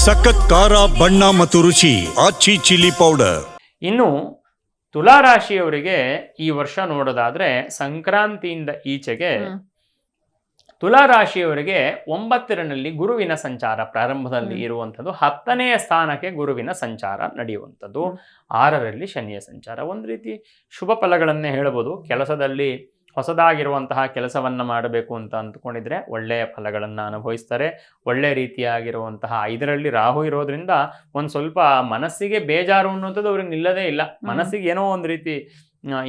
ಸಖತ್ ಖಾರ ಬಣ್ಣ ಮತ್ತು ರುಚಿ ಆಚಿ ಚಿಲ್ಲಿ ಪೌಡರ್. ಇನ್ನು ತುಲಾ ರಾಶಿಯವರಿಗೆ ಈ ವರ್ಷ ನೋಡೋದಾದ್ರೆ ಸಂಕ್ರಾಂತಿಯಿಂದ ಈಚೆಗೆ ತುಲಾ ರಾಶಿಯವರಿಗೆ 9ರಲ್ಲಿ ಗುರುವಿನ ಸಂಚಾರ ಪ್ರಾರಂಭದಲ್ಲಿ ಇರುವಂಥದ್ದು, 10ನೆಯ ಸ್ಥಾನಕ್ಕೆ ಗುರುವಿನ ಸಂಚಾರ ನಡೆಯುವಂಥದ್ದು, 6ರಲ್ಲಿ ಶನಿಯ ಸಂಚಾರ. ಒಂದು ರೀತಿ ಶುಭ ಫಲಗಳನ್ನೇ ಹೇಳ್ಬೋದು. ಕೆಲಸದಲ್ಲಿ ಹೊಸದಾಗಿರುವಂತಹ ಕೆಲಸವನ್ನು ಮಾಡಬೇಕು ಅಂತ ಅಂದ್ಕೊಂಡಿದ್ರೆ ಒಳ್ಳೆಯ ಫಲಗಳನ್ನು ಅನುಭವಿಸ್ತಾರೆ. ಒಳ್ಳೆ ರೀತಿಯಾಗಿರುವಂತಹ 5ರಲ್ಲಿ ರಾಹು ಇರೋದ್ರಿಂದ ಒಂದು ಸ್ವಲ್ಪ ಮನಸ್ಸಿಗೆ ಬೇಜಾರು ಅನ್ನುವಂಥದ್ದು ಅವ್ರಿಗೆ ನಿಲ್ಲದೇ ಇಲ್ಲ. ಮನಸ್ಸಿಗೆ ಏನೋ ಒಂದು ರೀತಿ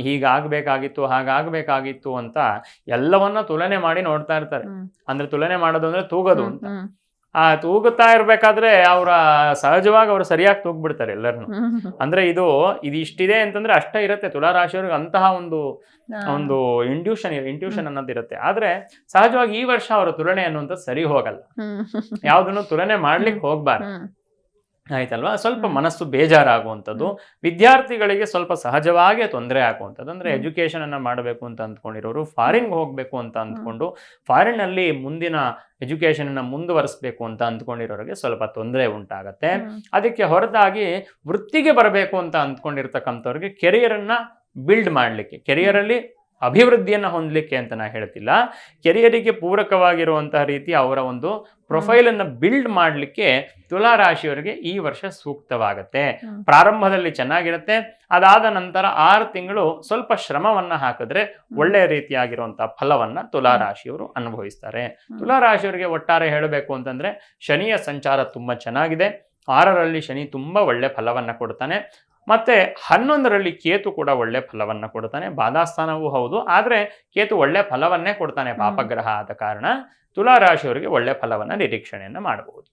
ಹೀಗಾಗಬೇಕಾಗಿತ್ತು ಹಾಗಾಗಬೇಕಾಗಿತ್ತು ಅಂತ ಎಲ್ಲವನ್ನ ತುಲನೆ ಮಾಡಿ ನೋಡ್ತಾ ಇರ್ತಾರೆ. ಅಂದ್ರೆ ತುಲನೆ ಮಾಡೋದು ಅಂದ್ರೆ ತೂಗೋದು ಅಂತ. ಆ ತೂಗುತ್ತಾ ಇರ್ಬೇಕಾದ್ರೆ ಸಹಜವಾಗಿ ಅವ್ರು ಸರಿಯಾಗಿ ತೂಗ್ಬಿಡ್ತಾರೆ ಎಲ್ಲರನ್ನು. ಅಂದ್ರೆ ಇದು ಇಷ್ಟಿದೆ ಅಂತಂದ್ರೆ ಅಷ್ಟೇ ಇರುತ್ತೆ ತುಲಾ ರಾಶಿಯವ್ರಿಗೆ. ಅಂತಹ ಒಂದು ಇಂಟ್ಯೂಷನ್ ಅನ್ನೋದಿರುತ್ತೆ. ಆದ್ರೆ ಸಹಜವಾಗಿ ಈ ವರ್ಷ ಅವರ ತುಲನೆ ಅನ್ನುವಂಥದ್ದು ಸರಿ ಹೋಗಲ್ಲ. ಯಾವ್ದನ್ನು ತುಲನೆ ಮಾಡ್ಲಿಕ್ಕೆ ಹೋಗ್ಬಾರ್ದು, ಆಯ್ತಲ್ವಾ. ಸ್ವಲ್ಪ ಮನಸ್ಸು ಬೇಜಾರಾಗುವಂಥದ್ದು, ವಿದ್ಯಾರ್ಥಿಗಳಿಗೆ ಸ್ವಲ್ಪ ಸಹಜವಾಗಿ ತೊಂದರೆ ಆಗುವಂಥದ್ದು. ಅಂದ್ರೆ ಎಜುಕೇಶನ್ ಅನ್ನ ಮಾಡಬೇಕು ಅಂತ ಅಂದ್ಕೊಂಡಿರೋರು, ಫಾರಿನ್ ಹೋಗ್ಬೇಕು ಅಂತ ಅಂದ್ಕೊಂಡು ಫಾರಿನ್ ಅಲ್ಲಿ ಮುಂದಿನ ಎಜುಕೇಶನ್ ಅನ್ನ ಮುಂದುವರಿಸಬೇಕು ಅಂತ ಅಂದ್ಕೊಂಡಿರೋರಿಗೆ ಸ್ವಲ್ಪ ತೊಂದರೆ ಉಂಟಾಗತ್ತೆ. ಅದಕ್ಕೆ ಹೊರತಾಗಿ ವೃತ್ತಿಗೆ ಬರಬೇಕು ಅಂತ ಅಂದ್ಕೊಂಡಿರ್ತಕ್ಕಂಥವ್ರಿಗೆ ಕೆರಿಯರ್ ಅನ್ನ ಬಿಲ್ಡ್ ಮಾಡ್ಲಿಕ್ಕೆ, ಕೆರಿಯರ್ ಅಲ್ಲಿ ಅಭಿವೃದ್ಧಿಯನ್ನು ಹೊಂದಲಿಕ್ಕೆ ಅಂತ ನಾ ಹೇಳ್ತಿಲ್ಲ, ಕೆರಿಯರಿಗೆ ಪೂರಕವಾಗಿರುವಂತಹ ರೀತಿ ಅವರ ಒಂದು ಪ್ರೊಫೈಲ್ ಅನ್ನು ಬಿಲ್ಡ್ ಮಾಡಲಿಕ್ಕೆ ತುಲಾ ರಾಶಿಯವರಿಗೆ ಈ ವರ್ಷ ಸೂಕ್ತವಾಗತ್ತೆ. ಪ್ರಾರಂಭದಲ್ಲಿ ಚೆನ್ನಾಗಿರುತ್ತೆ, ಅದಾದ ನಂತರ 6 ತಿಂಗಳು ಸ್ವಲ್ಪ ಶ್ರಮವನ್ನ ಹಾಕಿದ್ರೆ ಒಳ್ಳೆಯ ರೀತಿಯಾಗಿರುವಂತಹ ಫಲವನ್ನ ತುಲಾ ರಾಶಿಯವರು ಅನುಭವಿಸ್ತಾರೆ. ತುಲಾ ರಾಶಿಯವರಿಗೆ ಒಟ್ಟಾರೆ ಹೇಳಬೇಕು ಅಂತಂದ್ರೆ ಶನಿಯ ಸಂಚಾರ ತುಂಬಾ ಚೆನ್ನಾಗಿದೆ. 6ರಲ್ಲಿ ಶನಿ ತುಂಬಾ ಒಳ್ಳೆ ಫಲವನ್ನ ಕೊಡ್ತಾನೆ. ಮತ್ತೆ 11ರಲ್ಲಿ ಕೇತು ಕೂಡ ಒಳ್ಳೆ ಫಲವನ್ನ ಕೊಡ್ತಾನೆ. ಬಾಧಾಸ್ಥಾನವೂ ಹೌದು, ಆದ್ರೆ ಕೇತು ಒಳ್ಳೆ ಫಲವನ್ನೇ ಕೊಡ್ತಾನೆ ಪಾಪಗ್ರಹ ಆದ ಕಾರಣ ತುಲಾ ರಾಶಿಯವರಿಗೆ ಒಳ್ಳೆ ಫಲವನ್ನ ನಿರೀಕ್ಷಣೆಯನ್ನ ಮಾಡಬಹುದು.